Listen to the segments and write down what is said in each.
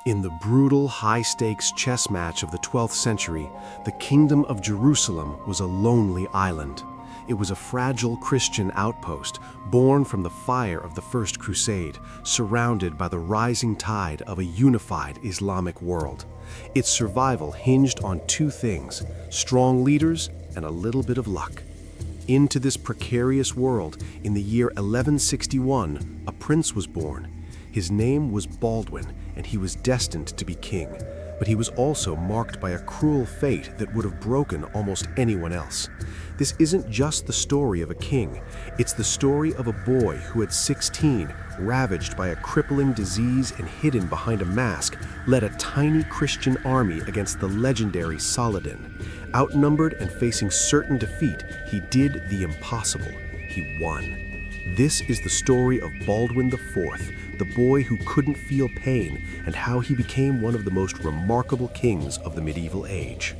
In the brutal, high-stakes chess match of the 12th century, the Kingdom of Jerusalem was a lonely island. It was a fragile Christian outpost, born from the fire of the First Crusade, surrounded by the rising tide of a unified Islamic world. Its survival hinged on two things: strong leaders and a little bit of luck. Into this precarious world, in the year 1161, a prince was born. His name was Baldwin, and he was destined to be king. But he was also marked by a cruel fate that would have broken almost anyone else. This isn't just the story of a king. It's the story of a boy who at 16, ravaged by a crippling disease and hidden behind a mask, led a tiny Christian army against the legendary Saladin. Outnumbered and facing certain defeat, he did the impossible. He won. This is the story of Baldwin IV, the boy who couldn't feel pain, and how he became one of the most remarkable kings of the medieval age.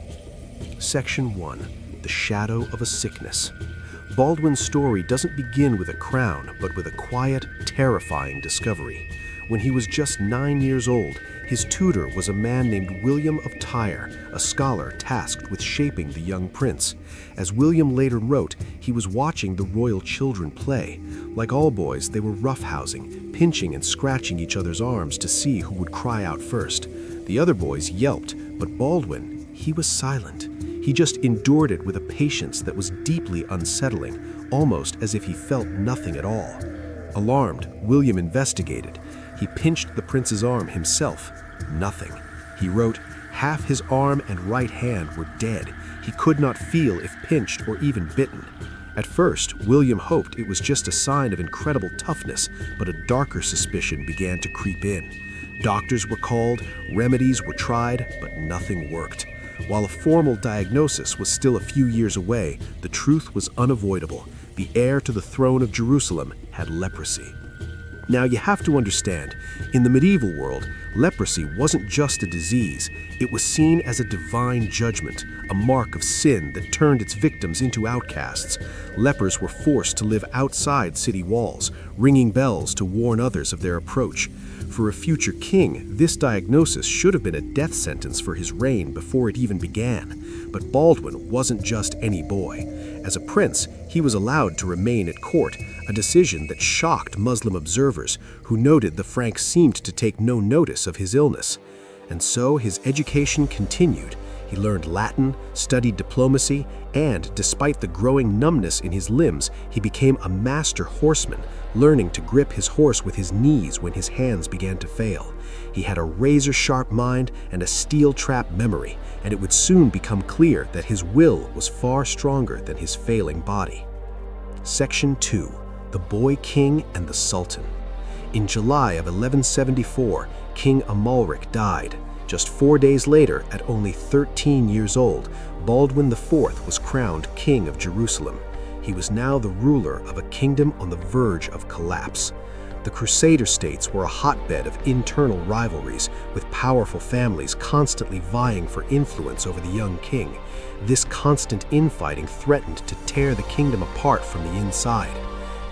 Section 1. The Shadow of a Sickness. Baldwin's story doesn't begin with a crown, but with a quiet, terrifying discovery. When he was just 9 years old, his tutor was a man named William of Tyre, a scholar tasked with shaping the young prince. As William later wrote, he was watching the royal children play. Like all boys, they were roughhousing, pinching and scratching each other's arms to see who would cry out first. The other boys yelped, but Baldwin, he was silent. He just endured it with a patience that was deeply unsettling, almost as if he felt nothing at all. Alarmed, William investigated. He pinched the prince's arm himself. Nothing. He wrote, half his arm and right hand were dead. He could not feel if pinched or even bitten. At first, William hoped it was just a sign of incredible toughness, but a darker suspicion began to creep in. Doctors were called, remedies were tried, but nothing worked. While a formal diagnosis was still a few years away, the truth was unavoidable. The heir to the throne of Jerusalem had leprosy. Now you have to understand, in the medieval world, leprosy wasn't just a disease. It was seen as a divine judgment, a mark of sin that turned its victims into outcasts. Lepers were forced to live outside city walls, ringing bells to warn others of their approach. For a future king, this diagnosis should have been a death sentence for his reign before it even began. But Baldwin wasn't just any boy. As a prince, he was allowed to remain at court, a decision that shocked Muslim observers, who noted the Franks seemed to take no notice of his illness. And so his education continued. He learned Latin, studied diplomacy, and, despite the growing numbness in his limbs, he became a master horseman, learning to grip his horse with his knees when his hands began to fail. He had a razor-sharp mind and a steel-trap memory, and it would soon become clear that his will was far stronger than his failing body. Section 2. The Boy King and the Sultan. In July of 1174, King Amalric died. Just 4 days later, at only 13 years old, Baldwin IV was crowned King of Jerusalem. He was now the ruler of a kingdom on the verge of collapse. The Crusader states were a hotbed of internal rivalries, with powerful families constantly vying for influence over the young king. This constant infighting threatened to tear the kingdom apart from the inside.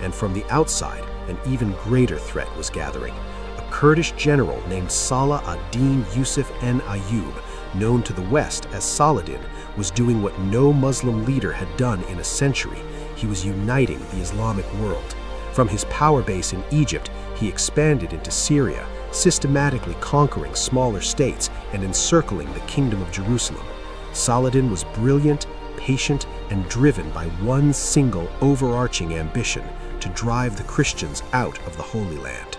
And from the outside, an even greater threat was gathering. A Kurdish general named Saladin Yusuf n Ayyub, known to the West as Saladin, was doing what no Muslim leader had done in a century. He was uniting the Islamic world. From his power base in Egypt, he expanded into Syria, systematically conquering smaller states and encircling the Kingdom of Jerusalem. Saladin was brilliant, patient, and driven by one single overarching ambition: to drive the Christians out of the Holy Land.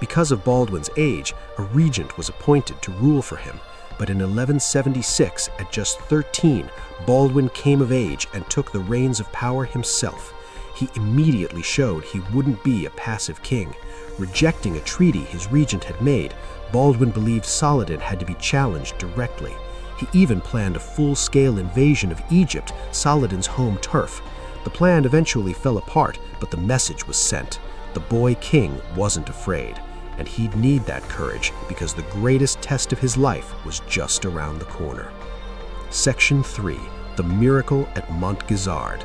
Because of Baldwin's age, a regent was appointed to rule for him. But in 1176, at just 13, Baldwin came of age and took the reins of power himself. He immediately showed he wouldn't be a passive king. Rejecting a treaty his regent had made, Baldwin believed Saladin had to be challenged directly. He even planned a full-scale invasion of Egypt, Saladin's home turf. The plan eventually fell apart, but the message was sent. The boy king wasn't afraid. And he'd need that courage because the greatest test of his life was just around the corner. Section 3. The Miracle at Montgizard.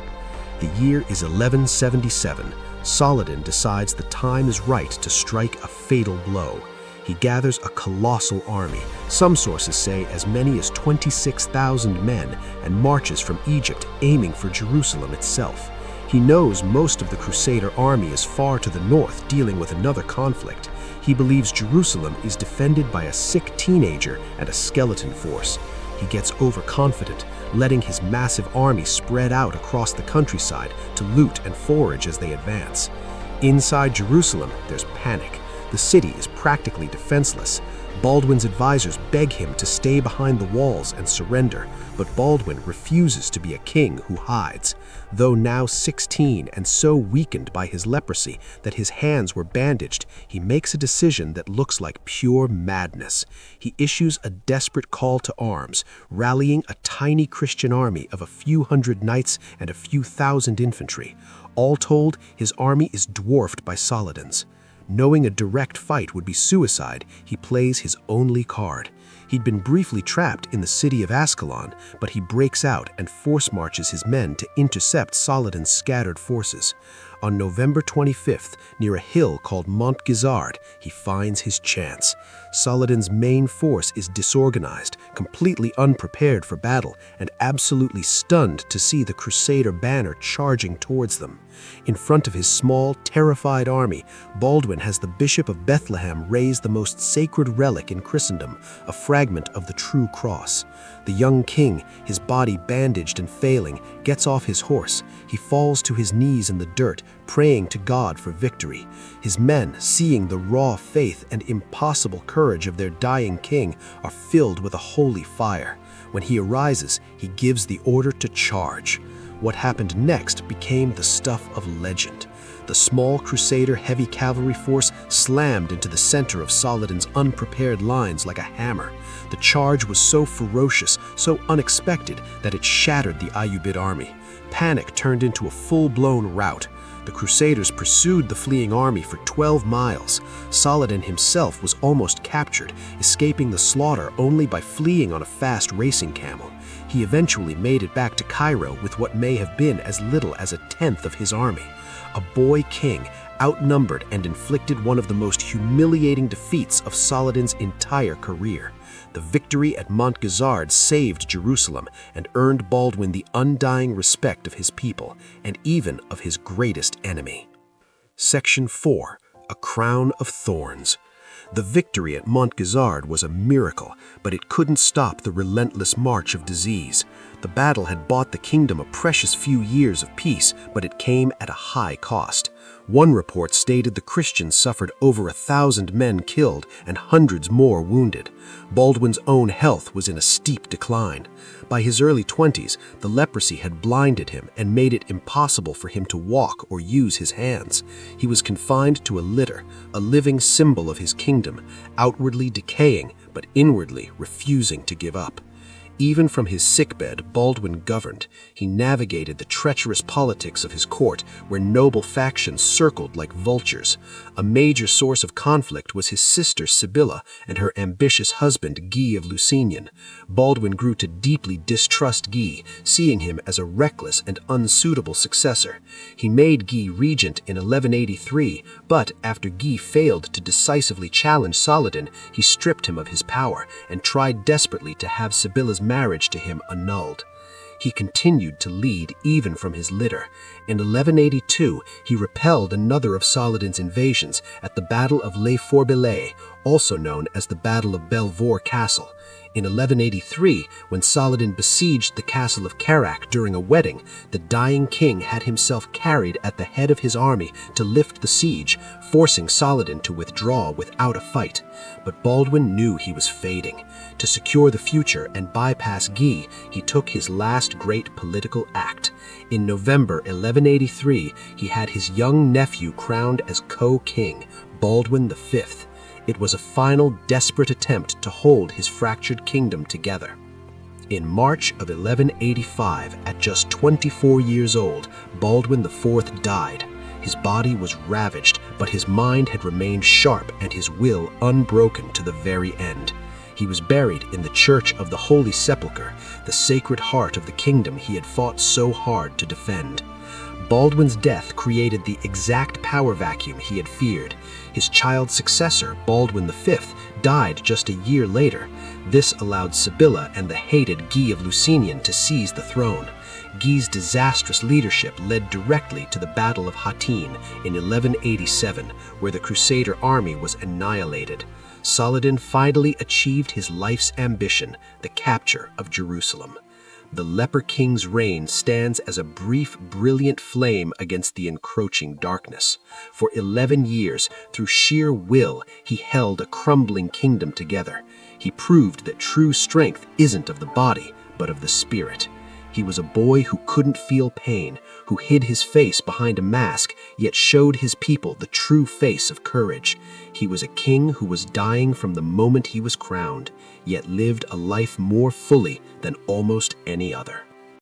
The year is 1177. Saladin decides the time is right to strike a fatal blow. He he gathers a colossal army, some sources say as many as 26,000 men, and marches from Egypt aiming for Jerusalem itself. He knows most of the Crusader army is far to the north dealing with another conflict. He believes Jerusalem is defended by a sick teenager and a skeleton force. He gets overconfident, letting his massive army spread out across the countryside to loot and forage as they advance. Inside Jerusalem, there's panic. The city is practically defenseless. Baldwin's advisors beg him to stay behind the walls and surrender, but Baldwin refuses to be a king who hides. Though now 16 and so weakened by his leprosy that his hands were bandaged, he makes a decision that looks like pure madness. He issues a desperate call to arms, rallying a tiny Christian army of a few hundred knights and a few thousand infantry. All told, his army is dwarfed by Saladin's. Knowing a direct fight would be suicide, he plays his only card. He'd been briefly trapped in the city of Ascalon, but he breaks out and force marches his men to intercept Saladin's scattered forces. On November 25th, near a hill called Montgizard, he finds his chance. Saladin's main force is disorganized, completely unprepared for battle, and absolutely stunned to see the Crusader banner charging towards them. In front of his small, terrified army, Baldwin has the Bishop of Bethlehem raise the most sacred relic in Christendom, a fragment of the true cross. The young king, his body bandaged and failing, gets off his horse. He falls to his knees in the dirt, praying to God for victory. His men, seeing the raw faith and impossible courage of their dying king, are filled with a holy fire. When he arises, he gives the order to charge. What happened next became the stuff of legend. The small Crusader heavy cavalry force slammed into the center of Saladin's unprepared lines like a hammer. The charge was so ferocious, so unexpected, that it shattered the Ayyubid army. Panic turned into a full-blown rout. The Crusaders pursued the fleeing army for 12 miles. Saladin himself was almost captured, escaping the slaughter only by fleeing on a fast racing camel. He eventually made it back to Cairo with what may have been as little as a tenth of his army. A boy king, outnumbered and inflicted one of the most humiliating defeats of Saladin's entire career. The victory at Montgizard saved Jerusalem and earned Baldwin the undying respect of his people and even of his greatest enemy. Section 4. A Crown of Thorns. The victory at Montgizard was a miracle, but it couldn't stop the relentless march of disease. The battle had bought the kingdom a precious few years of peace, but it came at a high cost. One report stated the Christians suffered over 1,000 men killed and hundreds more wounded. Baldwin's own health was in a steep decline. By his early 20s, the leprosy had blinded him and made it impossible for him to walk or use his hands. He was confined to a litter, a living symbol of his kingdom, outwardly decaying but inwardly refusing to give up. Even from his sickbed, Baldwin governed. He navigated the treacherous politics of his court, where noble factions circled like vultures. A major source of conflict was his sister Sibylla and her ambitious husband Guy of Lusignan. Baldwin grew to deeply distrust Guy, seeing him as a reckless and unsuitable successor. He made Guy regent in 1183, but after Guy failed to decisively challenge Saladin, he stripped him of his power and tried desperately to have Sibylla's marriage to him annulled. He continued to lead even from his litter. In 1182, he repelled another of Saladin's invasions at the Battle of Les Fourbalais, also known as the Battle of Belvoir Castle. In 1183, when Saladin besieged the castle of Kerak during a wedding, the dying king had himself carried at the head of his army to lift the siege, forcing Saladin to withdraw without a fight. But Baldwin knew he was fading. To secure the future and bypass Guy, he took his last great political act. In November 1183, he had his young nephew crowned as co-king, Baldwin V. It was a final, desperate attempt to hold his fractured kingdom together. In March of 1185, at just 24 years old, Baldwin IV died. His body was ravaged, but his mind had remained sharp and his will unbroken to the very end. He was buried in the Church of the Holy Sepulchre, the sacred heart of the kingdom he had fought so hard to defend. Baldwin's death created the exact power vacuum he had feared. His child's successor, Baldwin V, died just a year later. This allowed Sibylla and the hated Guy of Lusignan to seize the throne. Guy's disastrous leadership led directly to the Battle of Hattin in 1187, where the Crusader army was annihilated. Saladin finally achieved his life's ambition, the capture of Jerusalem. The Leper King's reign stands as a brief, brilliant flame against the encroaching darkness. For 11 years, through sheer will, he held a crumbling kingdom together. He proved that true strength isn't of the body, but of the spirit. He was a boy who couldn't feel pain, who hid his face behind a mask, yet showed his people the true face of courage. He was a king who was dying from the moment he was crowned, yet lived a life more fully than almost any other.